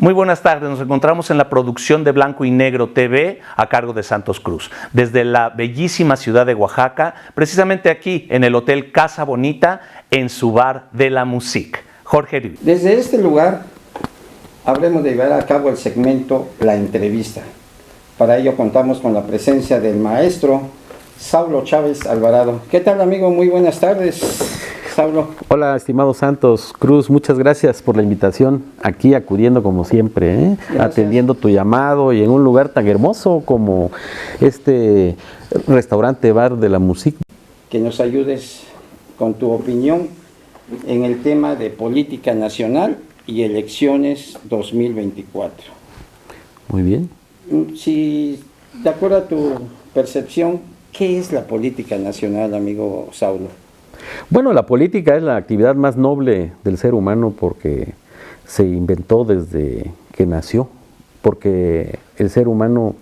Muy buenas tardes, nos encontramos en la producción de Blanco y Negro TV a cargo de Santos Cruz, desde la bellísima ciudad de Oaxaca, precisamente aquí en el Hotel Casa Bonita, en su bar de la Musique. Jorge Rivi. Desde este lugar habremos de llevar a cabo el segmento La Entrevista. Para ello contamos con la presencia del maestro Saulo Chávez Alvarado. ¿Qué tal, amigo? Muy buenas tardes, Saulo. Hola, estimado Santos Cruz, muchas gracias por la invitación, aquí acudiendo como siempre, atendiendo tu llamado y en un lugar tan hermoso como este restaurante bar de la Musique. Que nos ayudes con tu opinión en el tema de política nacional y elecciones 2024. Muy bien. Si, de acuerdo a tu percepción, ¿qué es la política nacional, amigo Saulo? Bueno, la política es la actividad más noble del ser humano porque se inventó desde que nació, porque el ser humano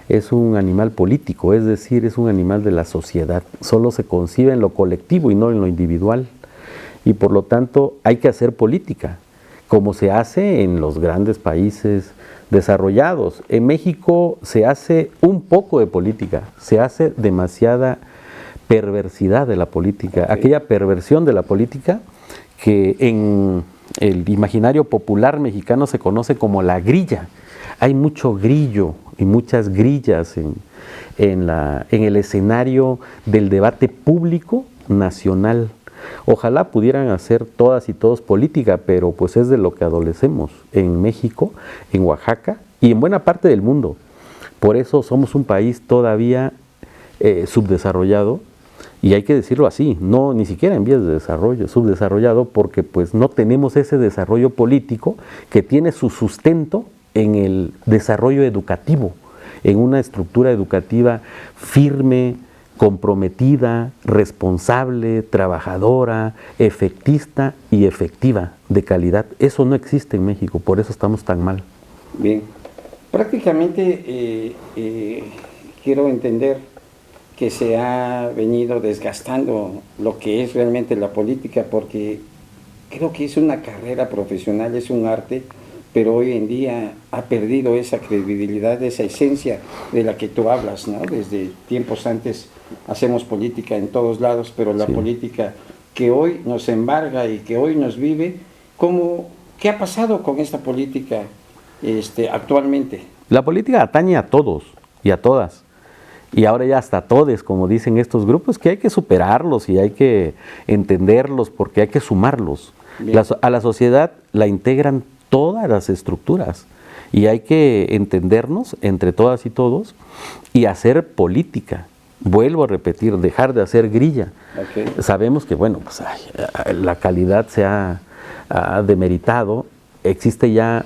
es un animal político, es decir, es un animal de la sociedad, solo se concibe en lo colectivo y no en lo individual, y por lo tanto hay que hacer política, como se hace en los grandes países desarrollados. En México se hace un poco de política, se hace demasiada perversidad de la política, aquella perversión de la política que en el imaginario popular mexicano se conoce como la grilla. Hay mucho grillo y muchas grillas en el escenario del debate público nacional. Ojalá pudieran hacer todas y todos política, pero pues es de lo que adolecemos en México, en Oaxaca y en buena parte del mundo. Por eso somos un país todavía subdesarrollado, y hay que decirlo así, no ni siquiera en vías de desarrollo, subdesarrollado, porque pues no tenemos ese desarrollo político que tiene su sustento en el desarrollo educativo, en una estructura educativa firme, comprometida, responsable, trabajadora, efectista y efectiva, de calidad. Eso no existe en México, por eso estamos tan mal. Bien, prácticamente quiero entender que se ha venido desgastando lo que es realmente la política, porque creo que es una carrera profesional, es un arte, pero hoy en día ha perdido esa credibilidad, esa esencia de la que tú hablas, ¿no? Desde tiempos antes hacemos política en todos lados, pero la política que hoy nos embarga y que hoy nos vive, ¿qué ha pasado con esta política actualmente? La política atañe a todos y a todas. Y ahora ya hasta todes, como dicen estos grupos, que hay que superarlos y hay que entenderlos porque hay que sumarlos. A la sociedad la integran todas las estructuras y hay que entendernos entre todas y todos y hacer política. Vuelvo a repetir, dejar de hacer grilla. Okay. Sabemos que, bueno, pues la calidad se ha demeritado. Existe ya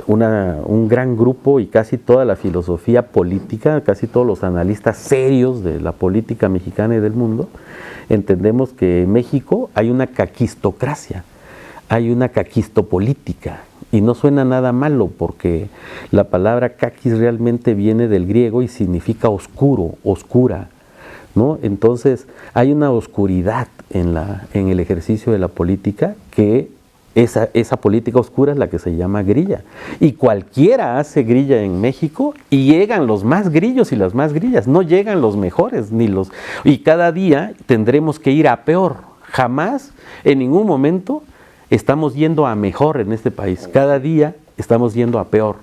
un gran grupo y casi toda la filosofía política, casi todos los analistas serios de la política mexicana y del mundo, entendemos que en México hay una caquistocracia, hay una caquistopolítica, y no suena nada malo porque la palabra caquis realmente viene del griego y significa oscuro, oscura, ¿no? Entonces hay una oscuridad en el ejercicio de la política que esa política oscura es la que se llama grilla. Y cualquiera hace grilla en México y llegan los más grillos y las más grillas, no llegan los mejores, y cada día tendremos que ir a peor. Jamás, en ningún momento, estamos yendo a mejor en este país. Cada día estamos yendo a peor.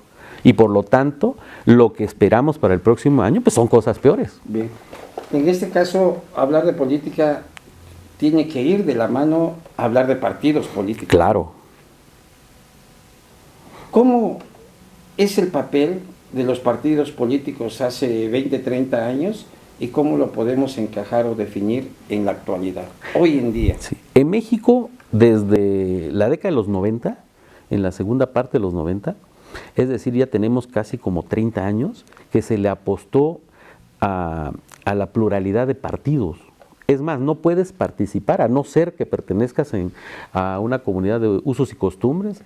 Y por lo tanto, lo que esperamos para el próximo año, pues son cosas peores. Bien. En este caso, hablar de política tiene que ir de la mano a hablar de partidos políticos. Claro. ¿Cómo es el papel de los partidos políticos hace 20, 30 años y cómo lo podemos encajar o definir en la actualidad, hoy en día? Sí. En México, desde la década de los 90, en la segunda parte de los 90, es decir, ya tenemos casi como 30 años que se le apostó a la pluralidad de partidos. Es más, no puedes participar, a no ser que pertenezcas a una comunidad de usos y costumbres,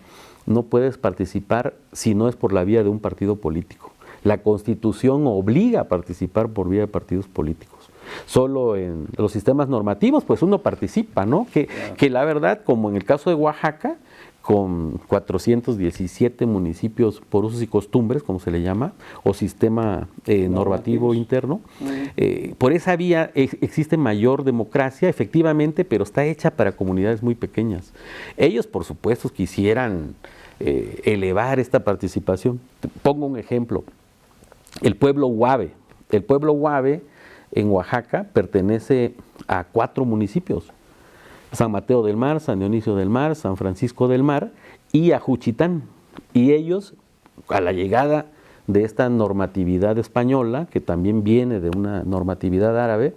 no puedes participar si no es por la vía de un partido político. La Constitución obliga a participar por vía de partidos políticos. Solo en los sistemas normativos, pues uno participa, ¿no? Que la verdad, como en el caso de Oaxaca, con 417 municipios por usos y costumbres, como se le llama, o sistema normativo interno. Por esa vía existe mayor democracia, efectivamente, pero está hecha para comunidades muy pequeñas. Ellos, por supuesto, quisieran elevar esta participación. Pongo un ejemplo. El pueblo Huave. El pueblo Huave en Oaxaca pertenece a 4 municipios: San Mateo del Mar, San Dionisio del Mar, San Francisco del Mar y Ajuchitán. Y ellos, a la llegada de esta normatividad española, que también viene de una normatividad árabe,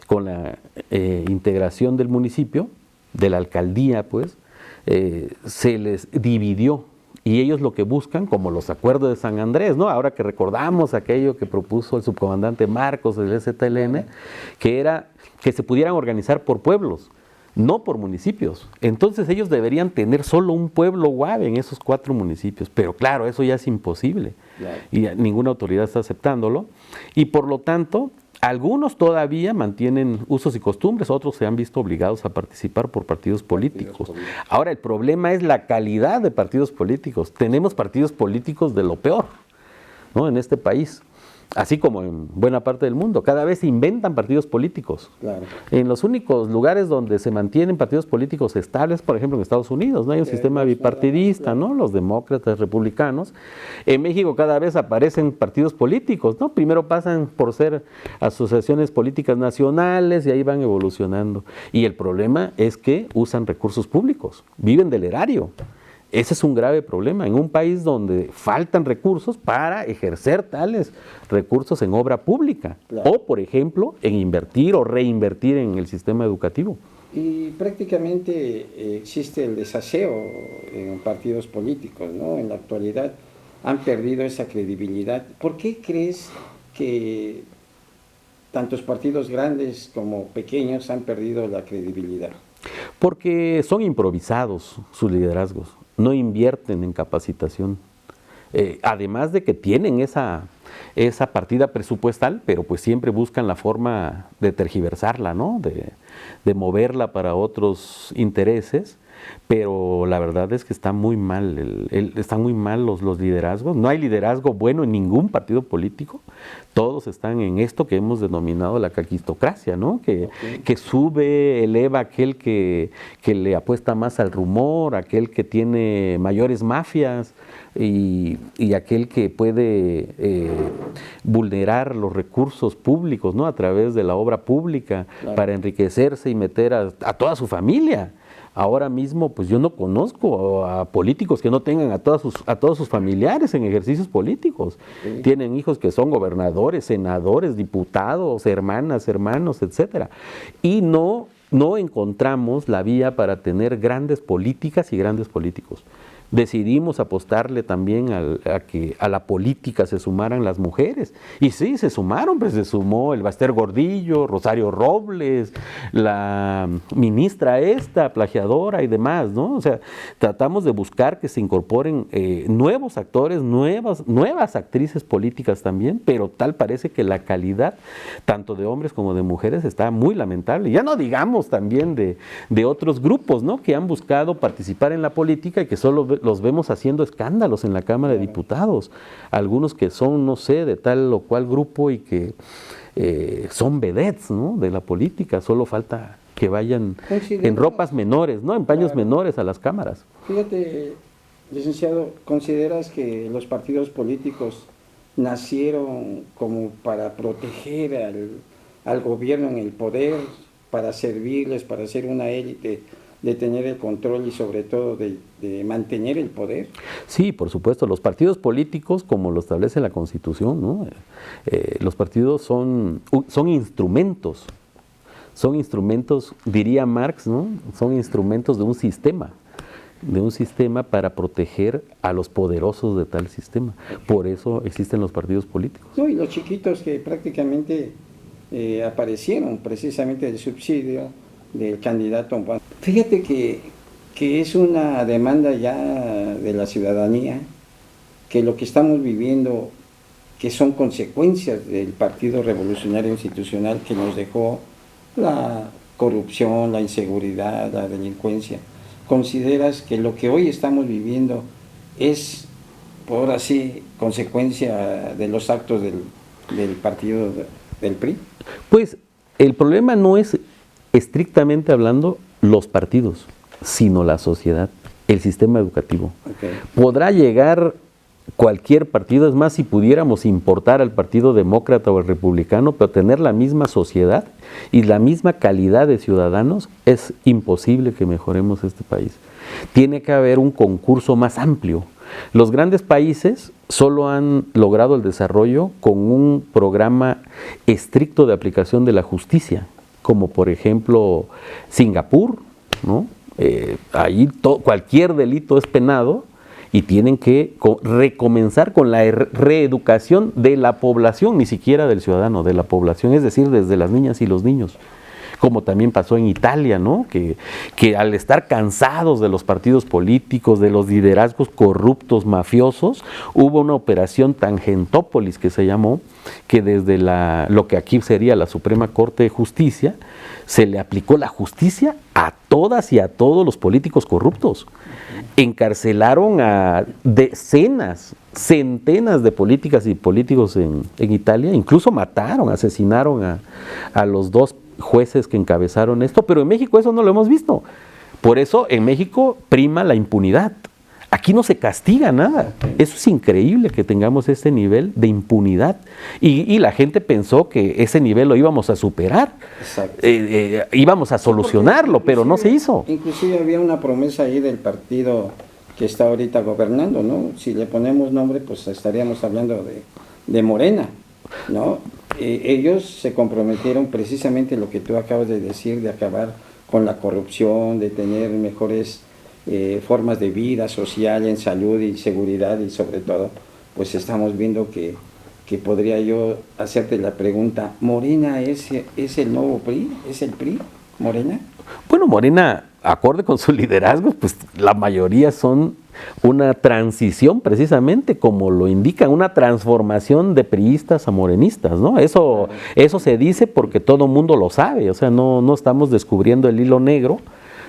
con la integración del municipio, de la alcaldía, pues, se les dividió. Y ellos lo que buscan, como los acuerdos de San Andrés, ¿no? Ahora que recordamos aquello que propuso el subcomandante Marcos del ZLN, que era que se pudieran organizar por pueblos, no por municipios. Entonces ellos deberían tener solo un pueblo Huave en esos 4 municipios, pero claro, eso ya es imposible, y ninguna autoridad está aceptándolo, y por lo tanto, algunos todavía mantienen usos y costumbres, otros se han visto obligados a participar por partidos políticos. Ahora, el problema es la calidad de partidos políticos. Tenemos partidos políticos de lo peor, ¿no?, en este país. Así como en buena parte del mundo, cada vez se inventan partidos políticos. Claro. En los únicos lugares donde se mantienen partidos políticos estables, por ejemplo en Estados Unidos, ¿no? Hay un sistema bipartidista, ¿no? Los demócratas, republicanos. En México cada vez aparecen partidos políticos, ¿no? Primero pasan por ser asociaciones políticas nacionales y ahí van evolucionando. Y el problema es que usan recursos públicos, viven del erario. Ese es un grave problema en un país donde faltan recursos para ejercer tales recursos en obra pública, claro, o, por ejemplo, en invertir o reinvertir en el sistema educativo. Y prácticamente existe el desaseo en partidos políticos, ¿no? En la actualidad han perdido esa credibilidad. ¿Por qué crees que tantos partidos grandes como pequeños han perdido la credibilidad? Porque son improvisados sus liderazgos. No invierten en capacitación, además de que tienen esa partida presupuestal, pero pues siempre buscan la forma de tergiversarla, ¿no? De moverla para otros intereses, pero la verdad es que está muy mal, están muy mal los liderazgos. No hay liderazgo bueno en ningún partido político. Todos están en esto que hemos denominado la caquistocracia, ¿no? Que sube, eleva aquel que le apuesta más al rumor, aquel que tiene mayores mafias y aquel que puede vulnerar los recursos públicos, ¿no? A través de la obra pública, claro, para enriquecerse y meter a toda su familia. Ahora mismo, pues yo no conozco a políticos que no tengan a todos sus familiares en ejercicios políticos. Sí. Tienen hijos que son gobernadores, senadores, diputados, hermanas, hermanos, etcétera. Y no encontramos la vía para tener grandes políticas y grandes políticos. Decidimos apostarle también a que a la política se sumaran las mujeres. Y sí, se sumaron, pues se sumó el Baster Gordillo, Rosario Robles, la ministra plagiadora y demás, ¿no? O sea, tratamos de buscar que se incorporen nuevos actores, nuevas actrices políticas también, pero tal parece que la calidad, tanto de hombres como de mujeres, está muy lamentable. Ya no digamos también de otros grupos, ¿no? Que han buscado participar en la política y que solo los vemos haciendo escándalos en la Cámara de Diputados, algunos que son, no sé, de tal o cual grupo y que son vedettes, ¿no?, de la política. Solo falta que vayan en ropas menores, ¿no?, en paños menores a las cámaras. Fíjate, licenciado, ¿consideras que los partidos políticos nacieron como para proteger al gobierno en el poder, para servirles, para ser una élite, de tener el control y sobre todo de mantener el poder? Sí, por supuesto. Los partidos políticos, como lo establece la Constitución, ¿no? Los partidos son instrumentos. Son instrumentos, diría Marx, ¿no? Son instrumentos de un sistema para proteger a los poderosos de tal sistema. Por eso existen los partidos políticos. No, y los chiquitos que prácticamente aparecieron precisamente del subsidio del candidato. Fíjate que es una demanda ya de la ciudadanía, que lo que estamos viviendo, que son consecuencias del Partido Revolucionario Institucional que nos dejó la corrupción, la inseguridad, la delincuencia. consideras que lo que hoy estamos viviendo es, por así, consecuencia de los actos del partido del PRI? Pues el problema no es estrictamente hablando los partidos, sino la sociedad, el sistema educativo. Okay. Podrá llegar cualquier partido, es más, si pudiéramos importar al Partido Demócrata o al Republicano, pero tener la misma sociedad y la misma calidad de ciudadanos, es imposible que mejoremos este país. Tiene que haber un concurso más amplio. Los grandes países solo han logrado el desarrollo con un programa estricto de aplicación de la justicia, como por ejemplo Singapur, ¿no? Ahí cualquier delito es penado y tienen que recomenzar con la reeducación de la población, ni siquiera del ciudadano, de la población, es decir, desde las niñas y los niños. Como también pasó en Italia, ¿no? Que al estar cansados de los partidos políticos, de los liderazgos corruptos, mafiosos, hubo una operación Tangentópolis que se llamó, que desde lo que aquí sería la Suprema Corte de Justicia, se le aplicó la justicia a todas y a todos los políticos corruptos. Encarcelaron a decenas, centenas de políticas y políticos en Italia, incluso mataron, asesinaron a los dos jueces que encabezaron esto, pero en México eso no lo hemos visto. Por eso en México prima la impunidad. Aquí no se castiga nada. Eso es increíble que tengamos este nivel de impunidad. Y la gente pensó que ese nivel lo íbamos a superar. Exacto. Íbamos a solucionarlo, pero no se hizo. Inclusive había una promesa ahí del partido que está ahorita gobernando, ¿no? Si le ponemos nombre, pues estaríamos hablando de Morena, ¿no? Ellos se comprometieron precisamente lo que tú acabas de decir, de acabar con la corrupción, de tener mejores formas de vida social, en salud y seguridad, y sobre todo, pues estamos viendo que podría yo hacerte la pregunta, ¿Morena es el nuevo PRI? ¿Es el PRI, Morena? Bueno, Morena, acorde con su liderazgo, pues la mayoría son una transición precisamente, como lo indican, una transformación de priistas a morenistas, ¿no? Eso se dice porque todo el mundo lo sabe, o sea, no estamos descubriendo el hilo negro.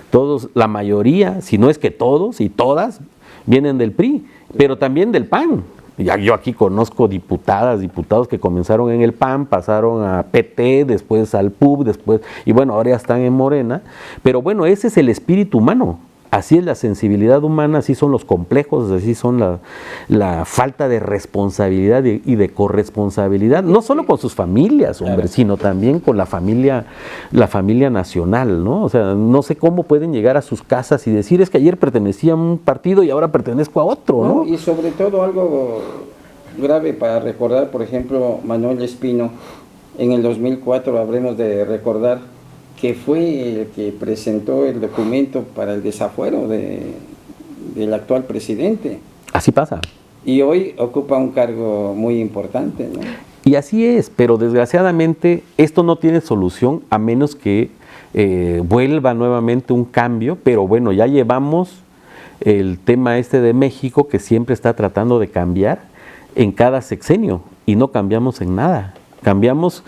Todos, la mayoría, si no es que todos y todas, vienen del PRI, pero también del PAN. Yo aquí conozco diputados que comenzaron en el PAN, pasaron a PT, después al PUB, y bueno, ahora ya están en Morena. Pero bueno, ese es el espíritu humano. Así es la sensibilidad humana, así son los complejos, así son la falta de responsabilidad y de corresponsabilidad, no solo con sus familias, hombre, sino también con la familia nacional, ¿no? O sea, no sé cómo pueden llegar a sus casas y decir, es que ayer pertenecía a un partido y ahora pertenezco a otro, ¿no? Y sobre todo algo grave para recordar, por ejemplo, Manuel Espino, en el 2004 habremos de recordar que fue el que presentó el documento para el desafuero del actual presidente. Así pasa. Y hoy ocupa un cargo muy importante, ¿no? Y así es, pero desgraciadamente esto no tiene solución a menos que vuelva nuevamente un cambio, pero bueno, ya llevamos el tema de México que siempre está tratando de cambiar en cada sexenio y no cambiamos en nada. Cambiamos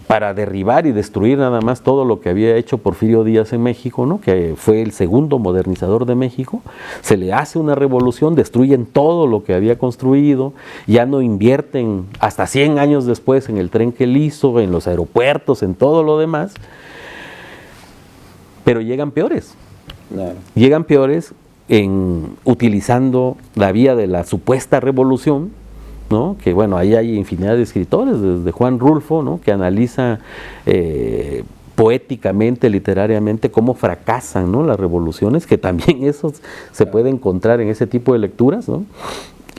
para derribar y destruir nada más todo lo que había hecho Porfirio Díaz en México, ¿no? Que fue el segundo modernizador de México. Se le hace una revolución, destruyen todo lo que había construido, ya no invierten hasta 100 años después en el tren que él hizo, en los aeropuertos, en todo lo demás, pero llegan peores. Claro. Llegan peores utilizando la vía de la supuesta revolución, ¿no? Que bueno, ahí hay infinidad de escritores, desde Juan Rulfo, ¿no? Que analiza poéticamente, literariamente, cómo fracasan, ¿no? Las revoluciones, que también eso se puede encontrar en ese tipo de lecturas, ¿no?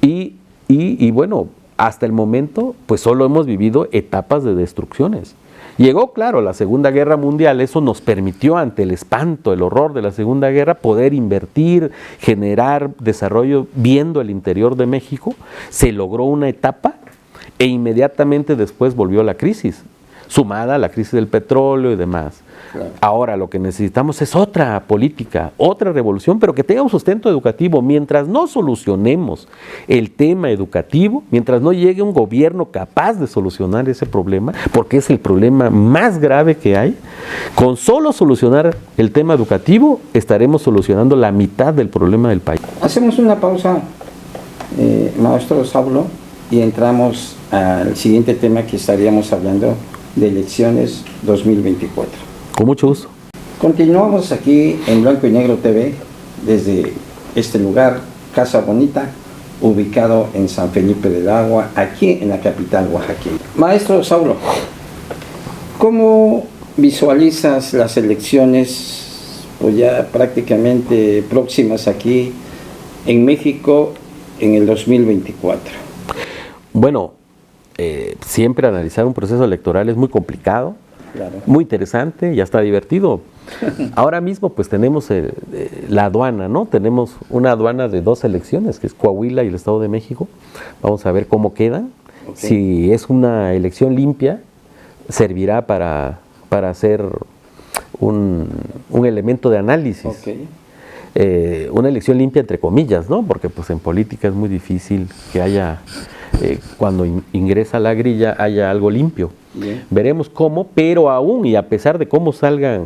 Y bueno, hasta el momento, pues solo hemos vivido etapas de destrucciones. Llegó, claro, la Segunda Guerra Mundial, eso nos permitió, ante el espanto, el horror de la Segunda Guerra, poder invertir, generar desarrollo viendo el interior de México. Se logró una etapa e inmediatamente después volvió la crisis. sumada a la crisis del petróleo y demás. Claro. Ahora lo que necesitamos es otra política, otra revolución, pero que tenga un sustento educativo. Mientras no solucionemos el tema educativo, mientras no llegue un gobierno capaz de solucionar ese problema, porque es el problema más grave que hay, con solo solucionar el tema educativo estaremos solucionando la mitad del problema del país. Hacemos una pausa, maestro Saulo, y entramos al siguiente tema que estaríamos hablando de elecciones 2024. Con mucho gusto. Continuamos aquí en Blanco y Negro TV desde este lugar, Casa Bonita, ubicado en San Felipe del Agua, aquí en la capital oaxaqueña. Maestro Saulo, ¿cómo visualizas las elecciones pues ya prácticamente próximas aquí en México en el 2024? Bueno, siempre analizar un proceso electoral es muy complicado. Claro. Muy interesante y hasta divertido. Ahora mismo pues tenemos la aduana, ¿no? Tenemos una aduana de 2 elecciones, que es Coahuila y el Estado de México. Vamos a ver cómo quedan. Okay. Si es una elección limpia, servirá para hacer un elemento de análisis. Okay. Una elección limpia entre comillas, ¿no? Porque pues en política es muy difícil que haya, cuando ingresa la grilla, haya algo limpio. Bien. Veremos cómo, pero aún y a pesar de cómo salgan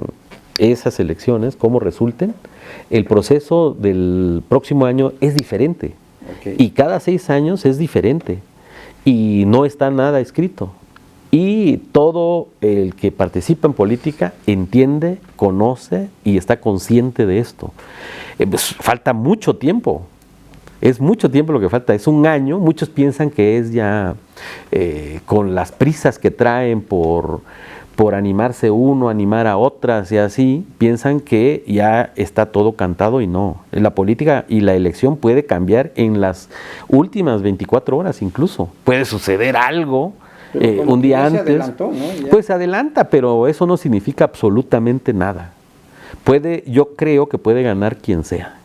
esas elecciones, cómo resulten, el proceso del próximo año es diferente. Okay. Y cada 6 años es diferente. Y no está nada escrito. Y todo el que participa en política entiende, conoce y está consciente de esto. Pues falta mucho tiempo. Es mucho tiempo lo que falta, es un año. Muchos piensan que es ya con las prisas que traen por animarse uno, animar a otras y así, piensan que ya está todo cantado y no. La política y la elección puede cambiar en las últimas 24 horas incluso. Puede suceder algo un día antes. Adelantó, ¿no? Pues se adelanta, pero eso no significa absolutamente nada. Yo creo que puede ganar quien sea.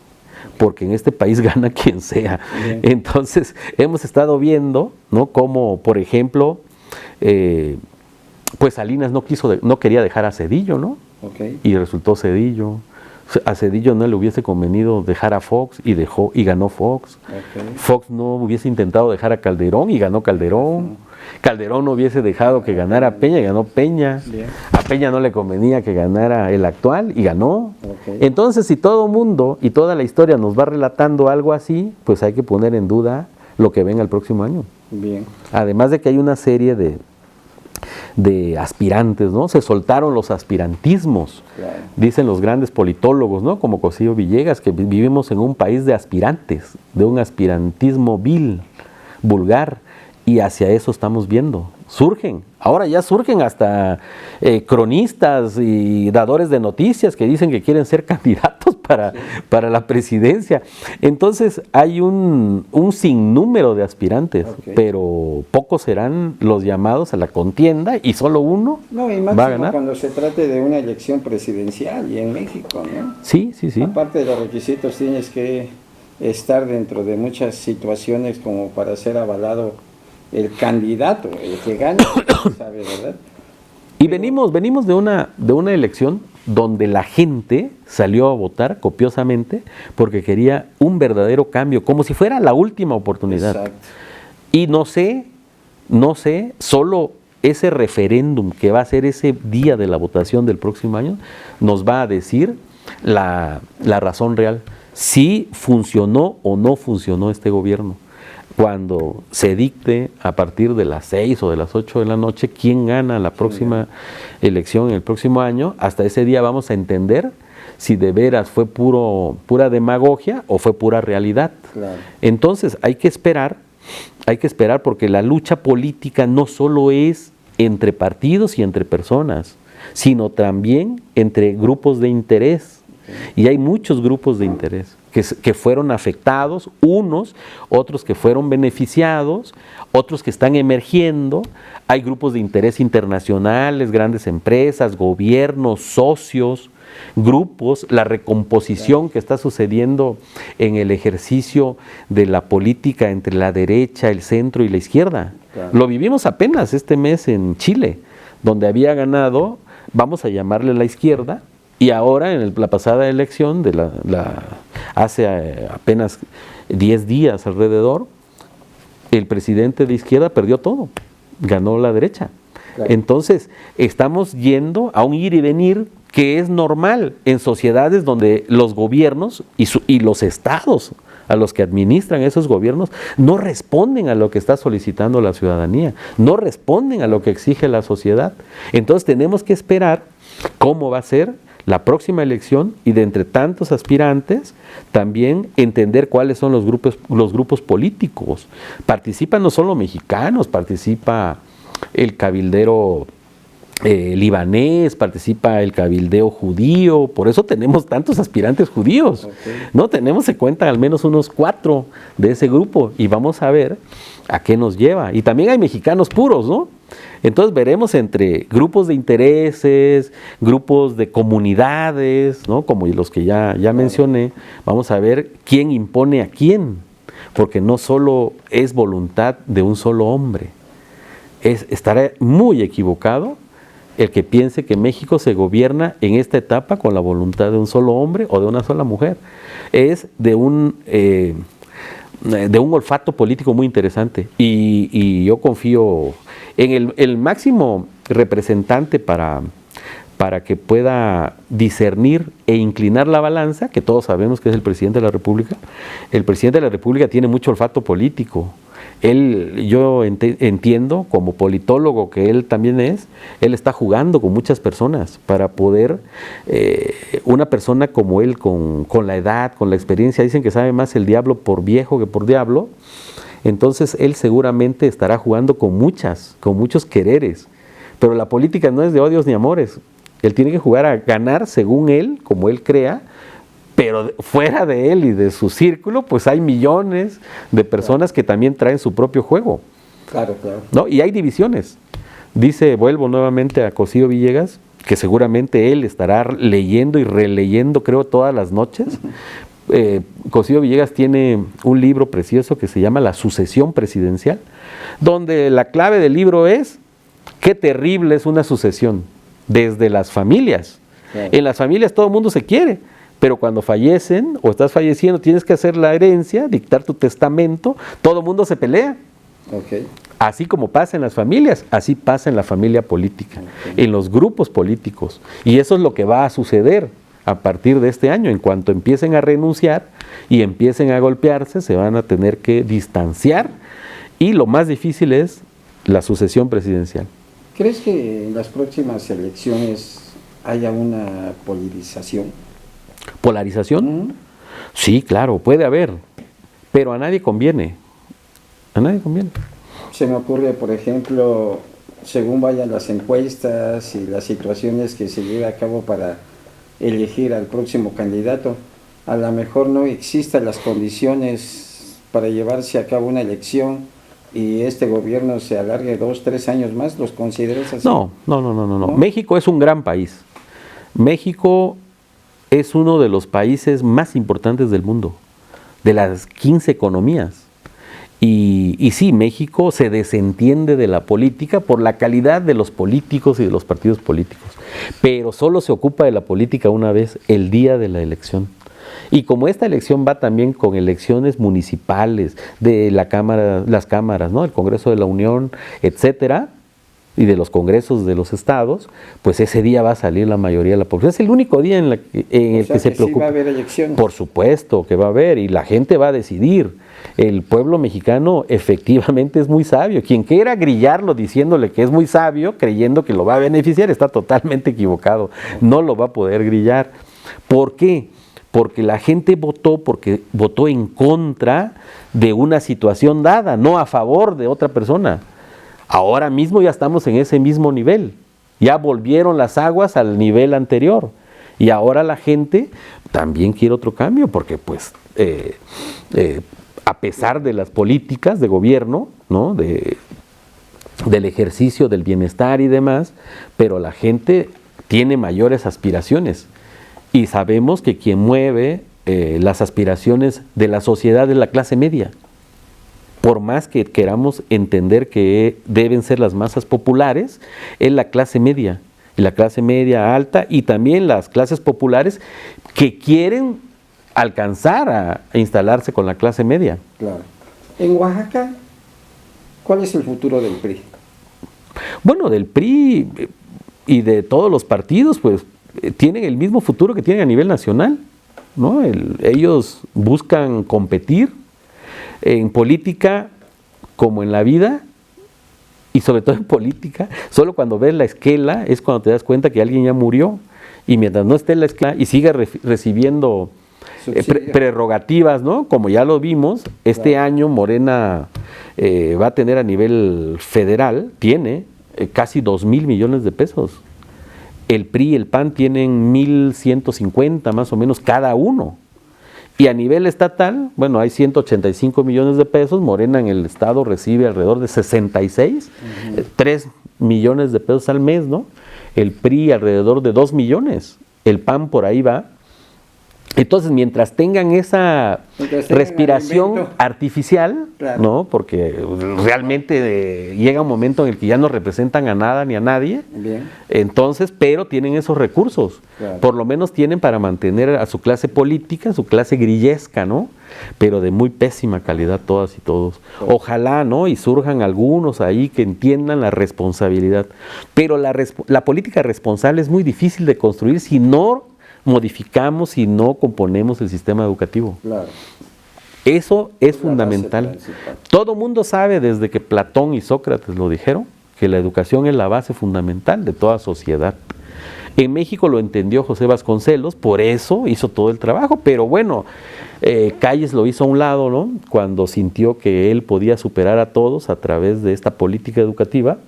Porque en este país gana quien sea. Bien. Entonces, hemos estado viendo, ¿no? Como, por ejemplo, pues Salinas no quería dejar a Zedillo, ¿no? Okay. Y resultó Zedillo. A Zedillo no le hubiese convenido dejar a Fox y ganó Fox. Okay. Fox no hubiese intentado dejar a Calderón y ganó Calderón. Calderón no hubiese dejado que ganara a Peña y ganó Peña. Bien. A Peña no le convenía que ganara el actual y ganó. Okay. Entonces, si todo mundo y toda la historia nos va relatando algo así, pues hay que poner en duda lo que venga el próximo año. Bien. Además de que hay una serie de aspirantes, ¿no? Se soltaron los aspirantismos, claro. Dicen los grandes politólogos, ¿no? Como Cosío Villegas, que vivimos en un país de aspirantes, de un aspirantismo vil, vulgar, y hacia eso estamos viendo. Ahora ya surgen hasta cronistas y dadores de noticias que dicen que quieren ser candidatos para la presidencia. Entonces hay un sinnúmero de aspirantes, okay. Pero pocos serán los llamados a la contienda y solo uno va a ganar. Cuando se trate de una elección presidencial y en México, ¿no? Sí. Aparte de los requisitos tienes que estar dentro de muchas situaciones como para ser avalado el candidato, el que gana, sabe, ¿verdad? Y venimos de una elección donde la gente salió a votar copiosamente porque quería un verdadero cambio, como si fuera la última oportunidad. Exacto. Y no sé, solo ese referéndum que va a ser ese día de la votación del próximo año nos va a decir la razón real, si funcionó o no funcionó este gobierno. Cuando se dicte a partir de las 6 o de las 8 de la noche quién gana la próxima elección en el próximo año, hasta ese día vamos a entender si de veras fue pura demagogia o fue pura realidad. Claro. Entonces hay que esperar porque la lucha política no solo es entre partidos y entre personas, sino también entre grupos de interés. Y hay muchos grupos de interés que fueron afectados, otros que fueron beneficiados, otros que están emergiendo. Hay grupos de interés internacionales, grandes empresas, gobiernos, socios, grupos, la recomposición que está sucediendo en el ejercicio de la política entre la derecha, el centro y la izquierda. Claro. Lo vivimos apenas este mes en Chile, donde había ganado, vamos a llamarle la izquierda, y ahora en la pasada elección, hace apenas 10 días alrededor, el presidente de izquierda perdió todo, ganó la derecha. Claro. Entonces, estamos yendo a un ir y venir que es normal en sociedades donde los gobiernos y los estados a los que administran esos gobiernos no responden a lo que está solicitando la ciudadanía, no responden a lo que exige la sociedad. Entonces tenemos que esperar cómo va a ser la próxima elección y de entre tantos aspirantes también entender cuáles son los grupos políticos. Participan no solo mexicanos, participa el cabildero libanés, participa el cabildeo judío, por eso tenemos tantos aspirantes judíos, ¿no? Tenemos en cuenta al menos unos 4 de ese grupo y vamos a ver a qué nos lleva. Y también hay mexicanos puros, ¿no? Entonces veremos entre grupos de intereses, grupos de comunidades, ¿no? Como los que ya mencioné, vamos a ver quién impone a quién, porque no solo es voluntad de un solo hombre, estará muy equivocado el que piense que México se gobierna en esta etapa con la voluntad de un solo hombre o de una sola mujer. Es de un olfato político muy interesante y yo confío en el máximo representante para que pueda discernir e inclinar la balanza, que todos sabemos que es el presidente de la República. El presidente de la República tiene mucho olfato político. Yo entiendo, como politólogo que él también es, él está jugando con muchas personas para poder, una persona como él, con la edad, con la experiencia, dicen que sabe más el diablo por viejo que por diablo, entonces él seguramente estará jugando con muchos quereres, pero la política no es de odios ni amores, él tiene que jugar a ganar según él, como él crea, pero fuera de él y de su círculo, pues hay millones de personas que también traen su propio juego. Claro, claro. ¿No? Y hay divisiones. Vuelvo nuevamente a Cosío Villegas, que seguramente él estará leyendo y releyendo, creo, todas las noches. Cosío Villegas tiene un libro precioso que se llama La sucesión presidencial, donde la clave del libro es qué terrible es una sucesión, desde las familias. Claro. En las familias todo el mundo se quiere, pero cuando fallecen o estás falleciendo tienes que hacer la herencia, dictar tu testamento, todo el mundo se pelea. Okay. Así como pasa en las familias, así pasa en la familia política, en los grupos políticos. Y eso es lo que va a suceder a partir de este año. En cuanto empiecen a renunciar y empiecen a golpearse, se van a tener que distanciar. Y lo más difícil es la sucesión presidencial. ¿Crees que en las próximas elecciones haya una polarización? ¿Polarización? Sí, claro, puede haber, pero a nadie conviene. A nadie conviene. Se me ocurre, por ejemplo, según vayan las encuestas y las situaciones que se lleve a cabo para elegir al próximo candidato, a lo mejor no existan las condiciones para llevarse a cabo una elección y este gobierno se alargue 2, 3 años más. ¿Los consideras así? No. México es un gran país. México es uno de los países más importantes del mundo, de las 15 economías. Y sí, México se desentiende de la política por la calidad de los políticos y de los partidos políticos, pero solo se ocupa de la política una vez, el día de la elección. Y como esta elección va también con elecciones municipales, de las cámaras, ¿no? El Congreso de la Unión, etcétera, y de los congresos de los estados, pues ese día va a salir la mayoría de la población. Es el único día en el que se preocupa. Sí va a haber elecciones. Por supuesto que va a haber, y la gente va a decidir. El pueblo mexicano efectivamente es muy sabio. Quien quiera grillarlo diciéndole que es muy sabio, creyendo que lo va a beneficiar, está totalmente equivocado. No lo va a poder grillar. ¿Por qué? Porque la gente votó en contra de una situación dada, no a favor de otra persona. Ahora mismo ya estamos en ese mismo nivel, ya volvieron las aguas al nivel anterior y ahora la gente también quiere otro cambio porque pues a pesar de las políticas de gobierno, ¿no? del ejercicio del bienestar y demás, pero la gente tiene mayores aspiraciones y sabemos que quien mueve las aspiraciones de la sociedad es la clase media. por más que queramos entender que deben ser las masas populares, es la clase media, y la clase media alta, y también las clases populares que quieren alcanzar a instalarse con la clase media. Claro. En Oaxaca, ¿cuál es el futuro del PRI? Bueno, del PRI y de todos los partidos, pues tienen el mismo futuro que tienen a nivel nacional, ¿no? Ellos buscan competir en política como en la vida, y sobre todo en política. Solo cuando ves la esquela es cuando te das cuenta que alguien ya murió, y mientras no esté en la esquela y siga recibiendo prerrogativas, ¿no? Como ya lo vimos, este año Morena va a tener a nivel federal, tiene casi 2,000 millones de pesos. El PRI y el PAN tienen 1,150 más o menos cada uno. Y a nivel estatal, bueno, hay 185 millones de pesos, Morena en el estado recibe alrededor de 66, 3 millones de pesos al mes, ¿no? El PRI alrededor de 2 millones, el PAN por ahí va. Entonces, mientras tengan esa respiración artificial, claro, ¿no? Porque realmente llega un momento en el que ya no representan a nada ni a nadie. Bien. Entonces, pero tienen esos recursos. Claro. Por lo menos tienen para mantener a su clase política, su clase grillesca, ¿no? Pero de muy pésima calidad todas y todos. Claro. Ojalá, ¿no? Y surjan algunos ahí que entiendan la responsabilidad. Pero la política responsable es muy difícil de construir si no modificamos y no componemos el sistema educativo. Claro. Eso es fundamental. Todo mundo sabe desde que Platón y Sócrates lo dijeron, que la educación es la base fundamental de toda sociedad. En México lo entendió José Vasconcelos, por eso hizo todo el trabajo, pero bueno, Calles lo hizo a un lado, ¿no? Cuando sintió que él podía superar a todos a través de esta política educativa.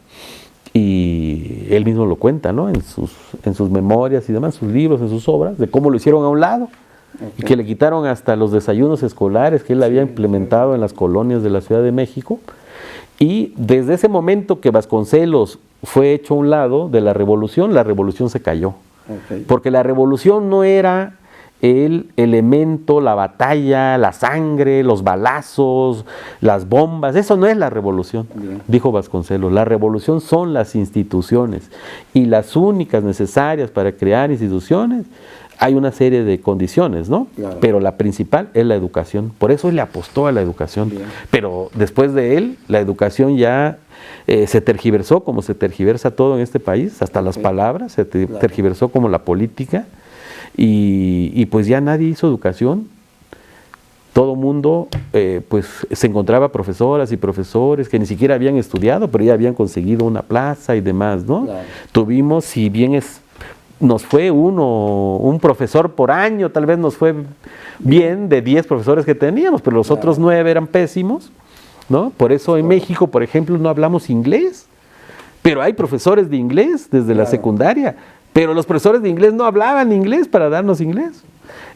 Y él mismo lo cuenta, ¿no? En sus memorias y demás, sus libros, en sus obras, de cómo lo hicieron a un lado. Okay. Y que le quitaron hasta los desayunos escolares que él había implementado en las colonias de la Ciudad de México. Y desde ese momento que Vasconcelos fue hecho a un lado de la revolución se cayó. Okay. Porque la revolución no era el elemento, la batalla, la sangre, los balazos, las bombas, eso no es la revolución. Bien. Dijo Vasconcelos, la revolución son las instituciones, y las únicas necesarias para crear instituciones, hay una serie de condiciones, ¿no? Claro. Pero la principal es la educación, por eso él le apostó a la educación. Bien. Pero después de él, la educación ya se tergiversó, como se tergiversa todo en este país, hasta las palabras, se tergiversó como la política. Y pues ya nadie hizo educación, todo mundo pues se encontraba profesoras y profesores que ni siquiera habían estudiado, pero ya habían conseguido una plaza y demás, ¿no? Claro. Tuvimos, si bien nos fue un profesor por año, tal vez nos fue bien de 10 profesores que teníamos, pero los otros 9 eran pésimos, ¿no? Por eso en México, por ejemplo, no hablamos inglés, pero hay profesores de inglés desde la secundaria. Pero los profesores de inglés no hablaban inglés para darnos inglés.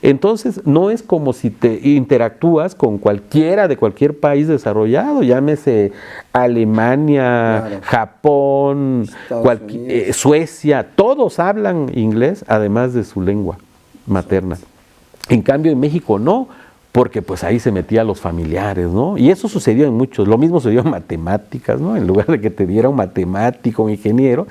Entonces, no es como si te interactúas con cualquiera de cualquier país desarrollado, llámese Alemania, Japón, Suecia, todos hablan inglés, además de su lengua materna. En cambio, en México no, porque pues ahí se metían los familiares, ¿no? Y eso sucedió en muchos, lo mismo sucedió en matemáticas, ¿no? En lugar de que te diera un matemático, un ingeniero,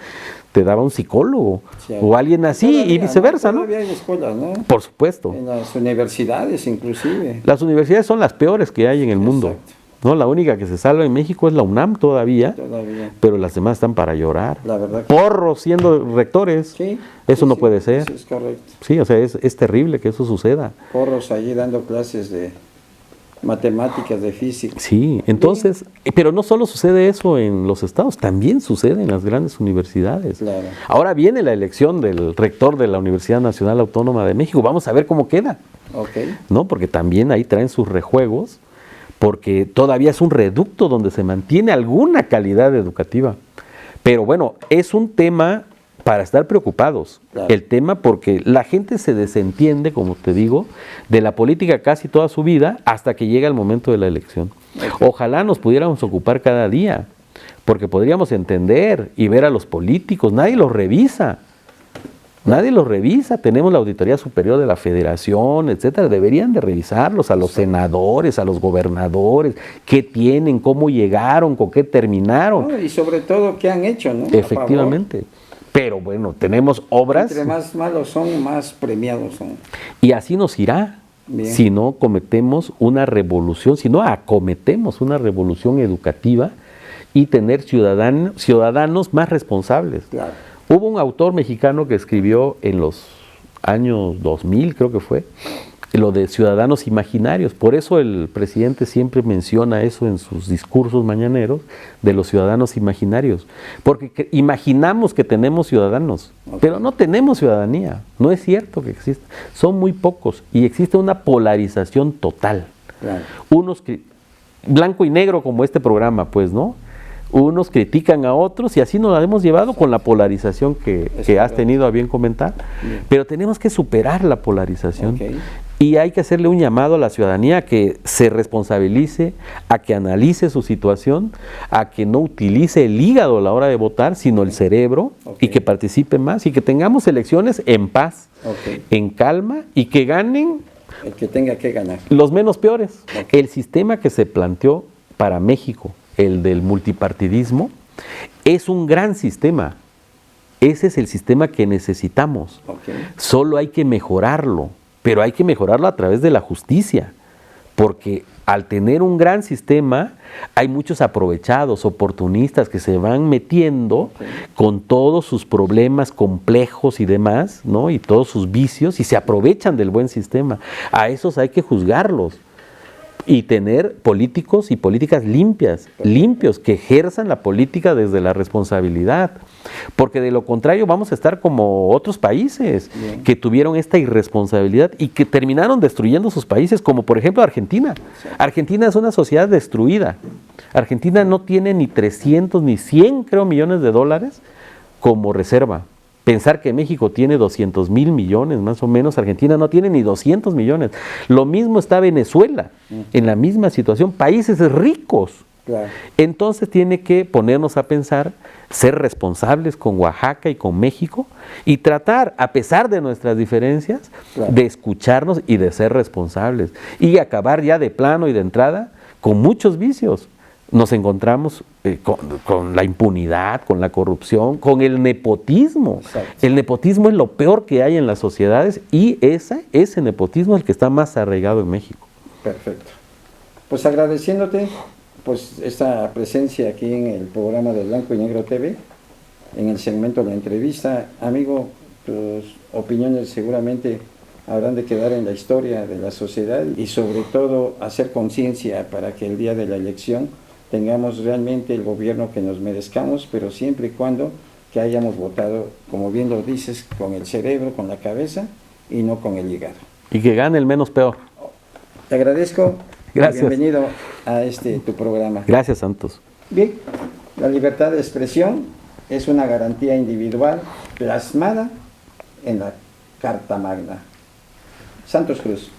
te daba un psicólogo, o alguien así, todavía, y viceversa, ¿no? Todavía hay escuelas, ¿no? Por supuesto. En las universidades, inclusive. Las universidades son las peores que hay en el mundo. Exacto. ¿No? La única que se salva en México es la UNAM todavía, pero las demás están para llorar. La verdad. Porros siendo rectores. Sí, eso no puede ser. Eso es correcto. Sí, o sea, es terrible que eso suceda. Porros allí dando clases de matemáticas, de física. Sí, entonces, pero no solo sucede eso en los estados, también sucede en las grandes universidades. Claro. Ahora viene la elección del rector de la Universidad Nacional Autónoma de México, vamos a ver cómo queda. Okay. ¿No? Porque también ahí traen sus rejuegos, porque todavía es un reducto donde se mantiene alguna calidad educativa. Pero bueno, es un tema para estar preocupados. Claro. El tema porque la gente se desentiende, como te digo, de la política casi toda su vida hasta que llega el momento de la elección. Okay. Ojalá nos pudiéramos ocupar cada día, porque podríamos entender y ver a los políticos, nadie los revisa. Nadie los revisa, tenemos la Auditoría Superior de la Federación, etcétera, deberían de revisarlos, a los senadores, a los gobernadores, qué tienen, cómo llegaron, con qué terminaron. No, y sobre todo, qué han hecho, ¿no? Efectivamente. Pero bueno, tenemos obras. Entre más malos son, más premiados son. Y así nos irá. Bien. Si no cometemos una revolución, si no acometemos una revolución educativa y tener ciudadanos más responsables. Claro. Hubo un autor mexicano que escribió en los años 2000, creo que fue, lo de ciudadanos imaginarios. Por eso el presidente siempre menciona eso en sus discursos mañaneros, de los ciudadanos imaginarios. Porque imaginamos que tenemos ciudadanos, pero no tenemos ciudadanía. No es cierto que exista. Son muy pocos y existe una polarización total. Claro. Unos blanco y negro como este programa, pues, ¿no? Unos critican a otros y así nos la hemos llevado con la polarización que has tenido a bien comentar. Bien. Pero tenemos que superar la polarización. Okay. Y hay que hacerle un llamado a la ciudadanía a que se responsabilice, a que analice su situación, a que no utilice el hígado a la hora de votar, sino el cerebro, y que participe más y que tengamos elecciones en paz, en calma, y que ganen el que tenga que ganar. Los menos peores. El sistema que se planteó para México, el del multipartidismo, es un gran sistema. Ese es el sistema que necesitamos. Solo hay que mejorarlo, pero hay que mejorarlo a través de la justicia, porque al tener un gran sistema hay muchos aprovechados, oportunistas que se van metiendo con todos sus problemas complejos y demás, ¿no? Y todos sus vicios, y se aprovechan del buen sistema. A esos hay que juzgarlos y tener políticos y políticas limpios, que ejerzan la política desde la responsabilidad. Porque de lo contrario vamos a estar como otros países que tuvieron esta irresponsabilidad y que terminaron destruyendo sus países, como por ejemplo Argentina. Argentina es una sociedad destruida. Argentina no tiene ni 300 ni 100, creo, millones de dólares como reserva. Pensar que México tiene 200 mil millones, más o menos, Argentina no tiene ni 200 millones. Lo mismo está Venezuela, en la misma situación, países ricos. Claro. Entonces tiene que ponernos a pensar, ser responsables con Oaxaca y con México y tratar, a pesar de nuestras diferencias, de escucharnos y de ser responsables. Y acabar ya de plano y de entrada con muchos vicios. Nos encontramos con la impunidad, con la corrupción, con el nepotismo. Exacto. El nepotismo es lo peor que hay en las sociedades y ese nepotismo es el que está más arraigado en México. Perfecto. Pues agradeciéndote pues esta presencia aquí en el programa de Blanco y Negro TV, en el segmento de la entrevista. Amigo, tus opiniones seguramente habrán de quedar en la historia de la sociedad y sobre todo hacer conciencia para que el día de la elección tengamos realmente el gobierno que nos merezcamos, pero siempre y cuando que hayamos votado, como bien lo dices, con el cerebro, con la cabeza y no con el hígado. Y que gane el menos peor. Te agradezco. Gracias. Bienvenido a tu programa. Gracias, Santos. Bien, la libertad de expresión es una garantía individual plasmada en la Carta Magna. Santos Cruz.